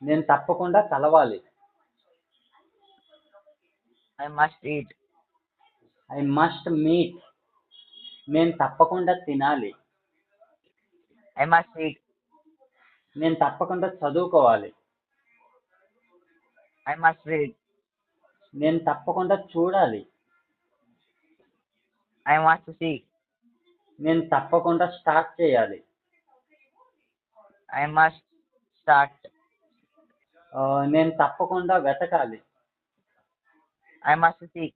నేను తప్పకుండా కలవాలి. I must eat. I must meet. నేను తప్పకుండా తినాలి. I must eat. నేను తప్పకుండా చదువుకోవాలి. I must read. నేను తప్పకుండా చూడాలి. I must see. నేను తప్పకుండా స్టార్ట్ చేయాలి. I must start. నేను తప్పకుండా వెతకాలి. I must seek.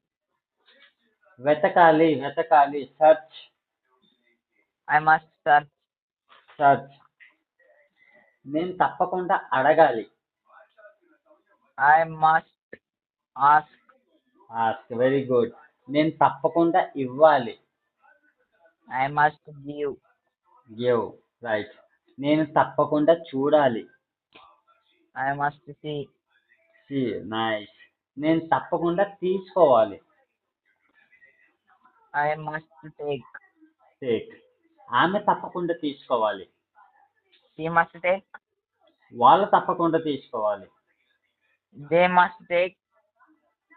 వెతకాలి సెర్చ్. I must search. నేను తప్పకుండా అడగాలి. I must ask. Very good. నేను తప్పకుండా ఇవ్వాలి. I must give. రైట్. నేను తప్పకుండా చూడాలి. I must see. నైస్. నేను తప్పకుండా తీసుకోవాలి. I must take. ఆమె తప్పకుండా తీసుకోవాలి. She must take. వాళ్ళు తప్పకుండా తీసుకోవాలి. They must take.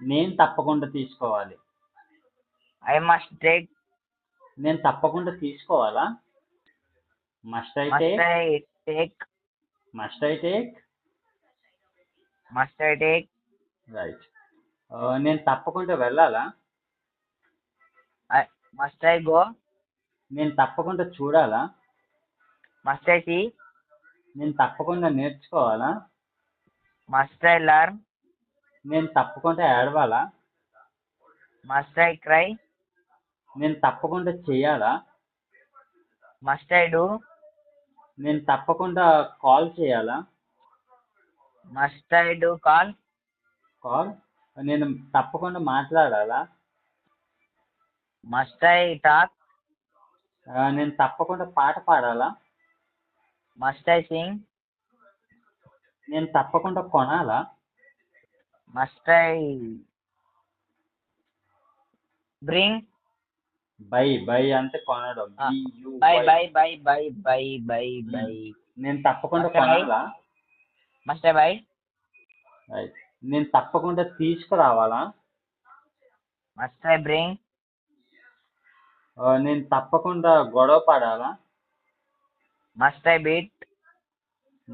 నేను తప్పకుండా తీసుకోవాలి. I must take. నేను తప్పకుండా తీసుకోవాలా? Must I take. Must I take? Right. నేను తప్పకుండా వెళ్ళాలా? Must I go? నేను తప్పకుండా చూడాలా? Must I see? నేను తప్పకుండా నేర్చుకోవాలా? Must I learn? నేను తప్పకుండా ఏడవాలా? Must I cry? నేను తప్పకుండా చేయాలా? Must I do? నేను తప్పకుండా కాల్ చేయాలా? Must I do call? నేను తప్పకుండా మాట్లాడాలా? Must I talk? నేను తప్పకుండా పాట పాడాలా? Must I sing? నేను తప్పకుండా కొనాలా? Must I bring? బై అంటే కొనడం. Buy. నేను తప్పకుండా కొనాలా? Must I buy? నేను తప్పకుండా తీసుకురావాలా? Must I bring? నేను తప్పకుండా గొడవ పడాలా? Must I beat?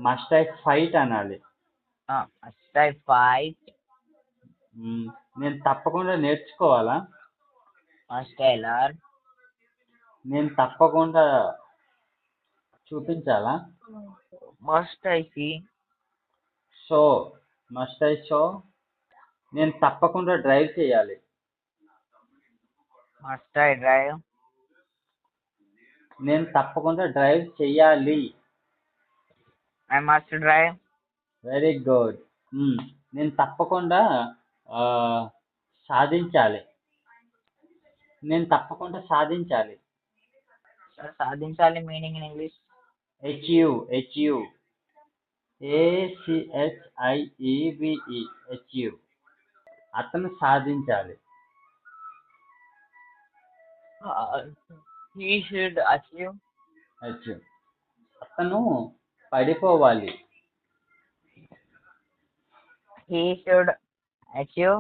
Must I fight అనాలి. Must I fight? నేను తప్పకుండా నేర్చుకోవాలా? Must I learn? నేను తప్పకుండా చూపించాలా? Must I see? Must I show. నేను తప్పకుండా డ్రైవ్ చేయాలి. Must I drive? నేను తప్పకుండా డ్రైవ్ చేయాలి. I must drive. Very good. నేను తప్పకుండా సాధించాలి. నేను తప్పకుండా సాధించాలి. సాధించాలి meaning in English? Achieve. Achieve. అతను సాధించాలి. He should achieve. అతను పడిపోవాలి. He should achieve.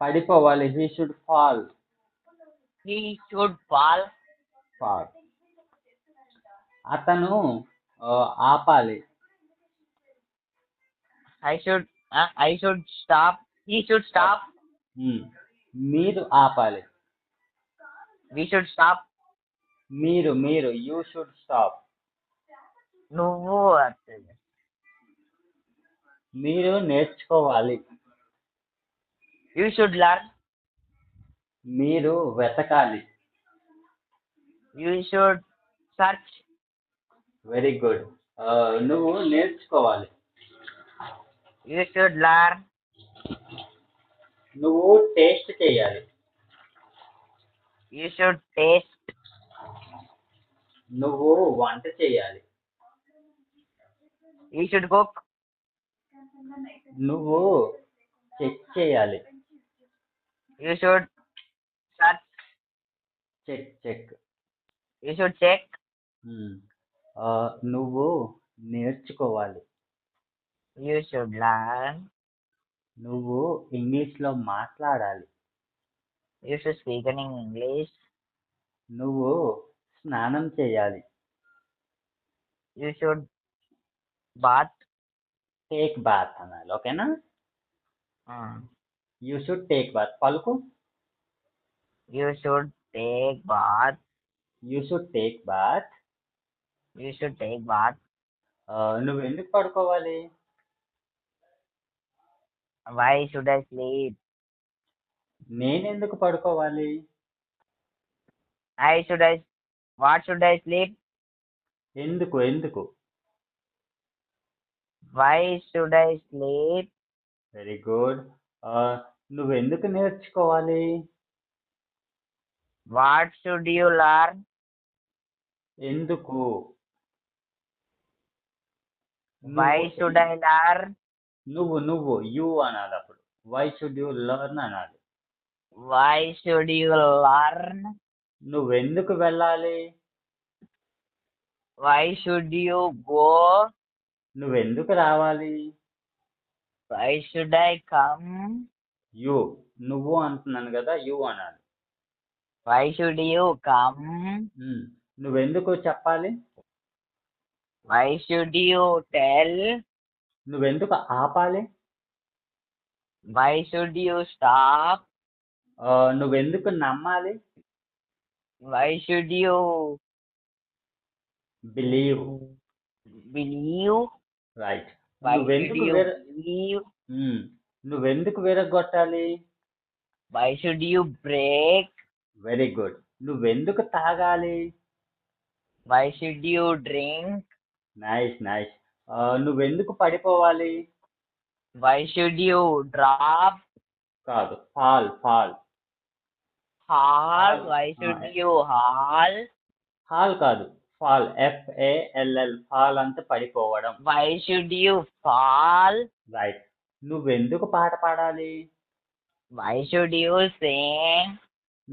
పడిపోవాలి. He should fall. He should fall. అతను ఆపాలి. I should stop. He should stop. మీరు ఆపాలి. We should stop. మీరు you should stop. నువ్వు మీరు నేర్చుకోవాలి. You should learn. మీరు వెతకాలి. You should search. Very good. నువ్వు నేర్చుకోవాలి. You should learn. నువ్వు టేస్ట్ చేయాలి. You should taste. నువ్వు వంట చేయాలి. You should cook. నువ్వు చెక్ చేయాలి. You should search. Check. You should check. నువ్వు నేర్చుకోవాలి. You should learn. నువ్వు ఇంగ్లీష్లో మాట్లాడాలి. You should speak in English. నువ్వు స్నానం చేయాలి. You should bath. Take bath అనాలి. ఓకేనా? You should take bath. పలుకు. You should take bath. You should take bath. You should take bath. నువ్వు ఎందుకు పడుకోవాలి? Why should I sleep? నేనెందుకు పడుకోవాలి? What should I sleep? ఎందుకు ఎందుకు? Why should I sleep? Very good. నువ్వెందుకు నేర్చుకోవాలి? What should you learn? ఎందుకు? Why should I learn? నువ్వు యూ అనాలి. అప్పుడు వై షుడ్ యూ లెర్న్ అనాలి. Why should you learn? నువ్వెందుకు వెళ్ళాలి? Why should you go? నువ్వెందుకు రావాలి? Why should I come? You. నువ్వు అంటున్నాను కదా, యూ అనాలి. Why should you come? నువ్వెందుకు చెప్పాలి? Why should you tell? నువ్వెందుకు ఆపాలి? Why should you stop? నువ్వెందుకు నమ్మాలి? Why should you believe. believe? Right. Why should you believe? నువ్వెందుకు విరగొట్టాలి? Why should you break? Very good. నువ్వెందుకు తాగాలి? Why should you drink? Nice nice. నువ్వెందుకు పడిపోవాలి? Why should you drop? కాదు, fall. Fall. Why should you fall? Fall కాదు, fall. FALL. Fall అంటే పడిపోవడం. Why should you fall? Right. నువ్వెందుకు పాట పాడాలి? Why should you sing?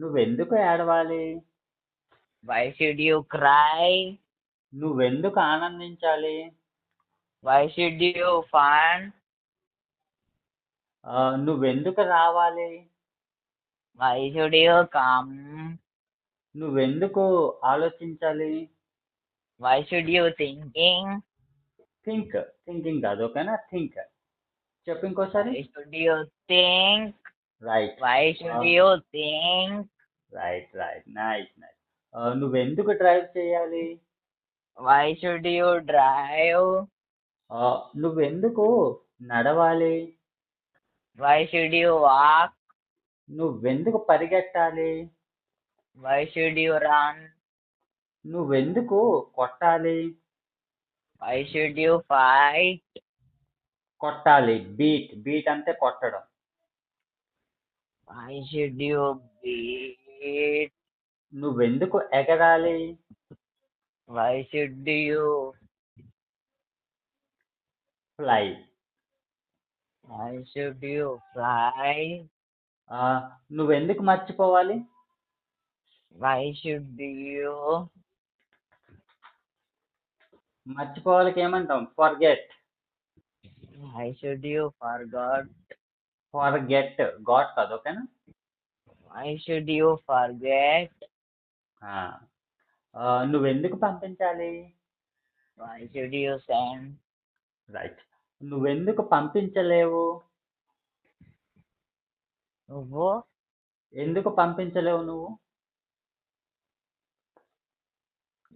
నువ్వెందుకు ఏడవాలి? Why should you cry? నువ్వెందుకు ఆనందించాలి? Why should you fun? నువ్వెందుకు రావాలి? Why should you come? నువ్వెందుకు ఆలోచించాలి? Why should you thinking? Thinking కాదు. ఓకేనా? థింక్. చెప్పు ఇంకోసారి. Why should you think? Right. Why should you think? Right. Nice. నువ్వెందుకు డ్రైవ్ చేయాలి? Why should you drive? నువ్వెందుకు నడవాలి? Why should you walk? నువ్వెందుకు పరిగెట్టాలి? Why should you run? నువ్వెందుకు కొట్టాలి? Why should you fight? కొట్టాలి. బీట్ అంటే కొట్టడం. Why should you beat? నువ్వెందుకు ఎగరాలి? Why should you fly. Why should you fly? నువ్వెందుకు మర్చిపోవాలి? Why should you మర్చిపోవాలికి ఏమంటాం? Forget. Why should you forget? Forget. Got కాదు. ఓకేనా? Why should you forget? నువ్వెందుకు పంపించాలి? Why should you send? Right. నువ్వెందుకు పంపించలేవు? నువ్వు ఎందుకు పంపించలేవు నువ్వు?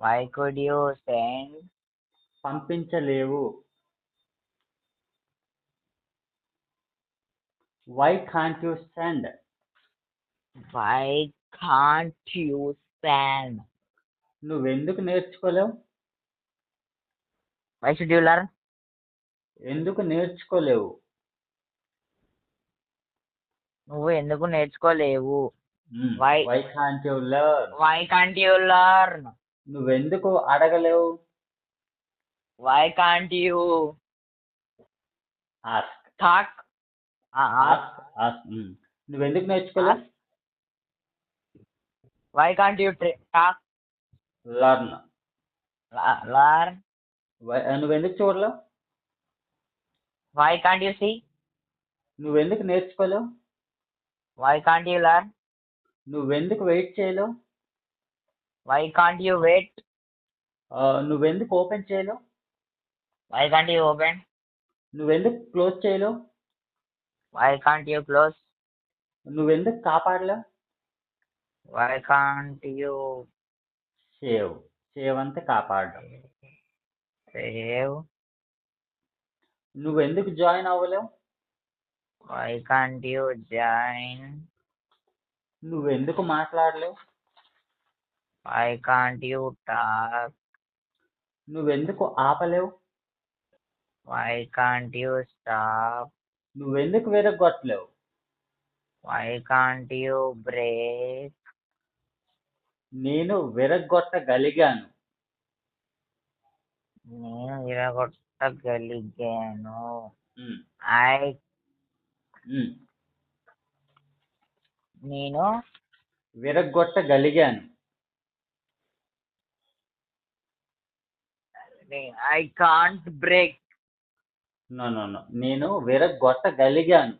Why could you send? పంపించలేవు. Why can't you send? Why can't you send? నువ్వెందుకు నేర్చుకోలేవు? Why should you learn? ఎందుకు నేర్చుకోలేవు? నువ్వు ఎందుకు నేర్చుకోలేవు? Why can't you learn? Why can't you learn? నువ్వెందుకు అడగలేవు? Why can't you ask? talk? Ask. నువ్వెందుకు నేర్చుకోలేవు? Why can't you talk? Learn. Learn. నువ్వెందుకు చూడలేవు? Why can't you see? నువ్వెందుకు నేర్చుకోలేవు? Why can't you learn? నువ్వెందుకు wait చేయలేవు? Why can't you wait? నువ్వెందుకు open చేయలేవు? Why can't you open? నువ్వెందుకు క్లోజ్ చేయలేవు? Why can't you close? నువ్వెందుకు కాపాడలేవు? Why can't you సేవ్ అంటే కాపాడడం. save? నువ్వెందుకు join అవ్వలేవు? Why can't you join? నువ్వెందుకు మాట్లాడలేవు? Why can't you talk? నువ్వెందుకు ఆపలేవు? Why can't you stop? నువ్వెందుకు విరగొట్టలేవు? Why can't you break? నేను విరగొట్టగలిగాను. నేను విరగొట్టగలిగాను. ఉమ్, I ఉమ్. నేను విరగొట్టగలిగాను. I can't break. నో. నేను విరగొట్టగలిగాను.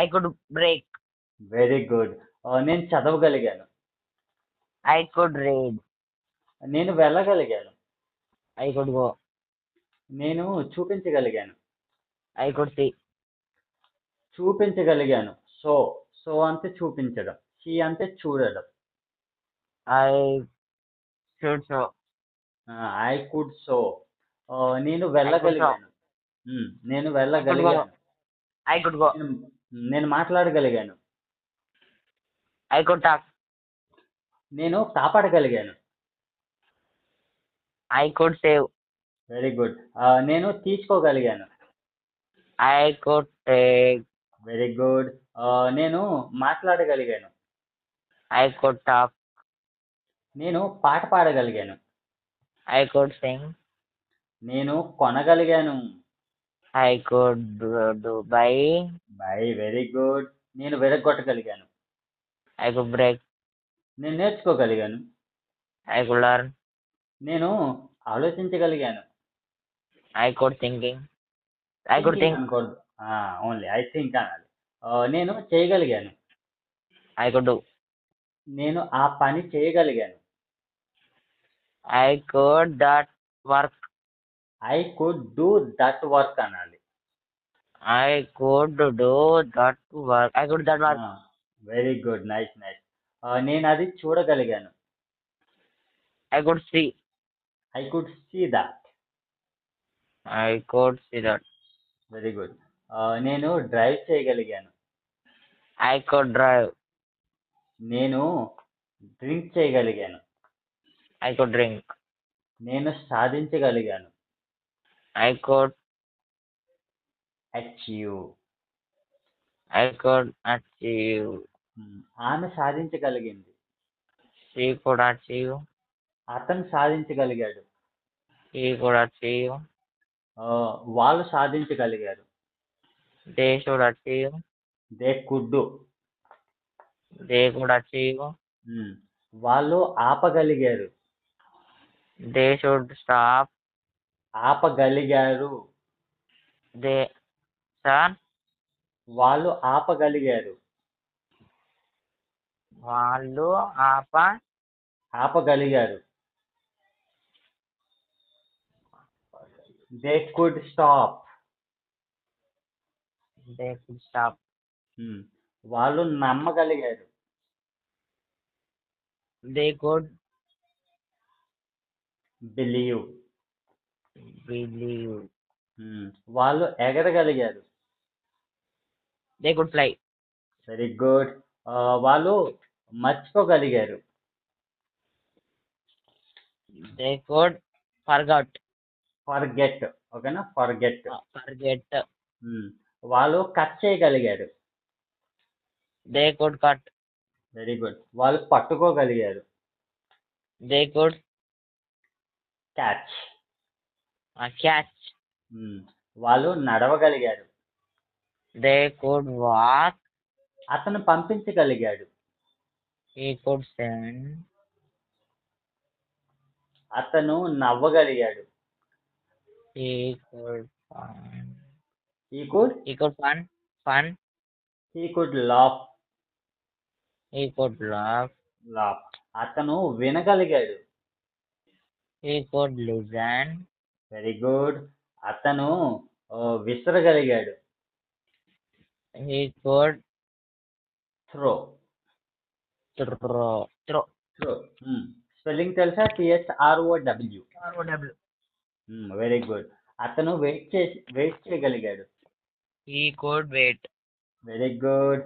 I could break. Very good. నేను చదవగలిగాను. I could read. నేను వెళ్ళగలిగాను. I could go. నేను చూపించగలిగాను. I could see. చూపించగలిగాను. సో అంటే చూపించడం. షీ అంటే చూడడం. I should show. I could so. నేను వెళ్ళగలిగాను. నేను వెళ్ళగలిగాను. I could go. నేను మాట్లాడగలిగాను. I could talk. నేను కాపాడగలిగాను. I could save. Very good. నేను తీసుకోగలిగాను. I could take. Very good. నేను మాట్లాడగలిగాను. I could talk. నేను పాట పాడగలిగాను. I could sing. నేను కొనగలిగాను. I could do buy. Very good. నేను విరగొట్టగలిగాను. I could break. నేను నేర్చుకోగలిగాను. I could learn. నేను ఆలోచించగలిగాను. I could thinking. I could think. అనకూడదు. Only I think అనాలి. నేను చేయగలిగాను. I could do. నేను ఆ పని చేయగలిగాను. I could that work. I could do that work అనాలి. I could do that work. I could that work. Very good. Nice. నేను అది చూడగలిగాను. I could see. I could see that. I could see that. Very good. నేను drive చేయగలిగాను. I could drive. నేను drink చేయగలిగాను. I could drink. నేను సాధించగలిగాను. I could achieve. I could achieve. ఆమె సాధించగలిగింది. She could achieve. అతను సాధించగలిగాడు. He could achieve. వాళ్ళు సాధించగలిగారు. They should achieve. They could do. They could achieve. వాళ్ళు ఆపగలిగారు. They should stop. ఆపగలిగారు. They should. వాళ్ళు ఆపగలిగారు. వాళ్ళు ఆపగలిగారు. They could stop. They could stop. వాళ్ళు నమ్మగలిగారు. They could believe. believe. వాళ్ళు ఎగరగలిగారు. They could fly. Very good. వాళ్ళు మర్చిపోగలిగారు. They could forget. ఫర్గెట్. ఓకేనా? ఫర్గెట్. Forget. వాళ్ళు కట్ చేయగలిగారు. They could cut. Very good. వాళ్ళు పట్టుకోగలిగారు. They could catch. catch. వాళ్ళు నడవగలిగారు. They could walk. అతను పంపించగలిగాడు. He could send. అతను నవ్వగలిగాడు. He could fun. He could He could fun. he could laugh. He could laugh. అతను వినగలిగాడు. He could listen. Very good. అతను విసరగలిగాడు. He could throw. throw. Spelling తెలుసా? THROW. ROW. Very good. అతను wait చేయగలిగాడు. He could wait. Very good.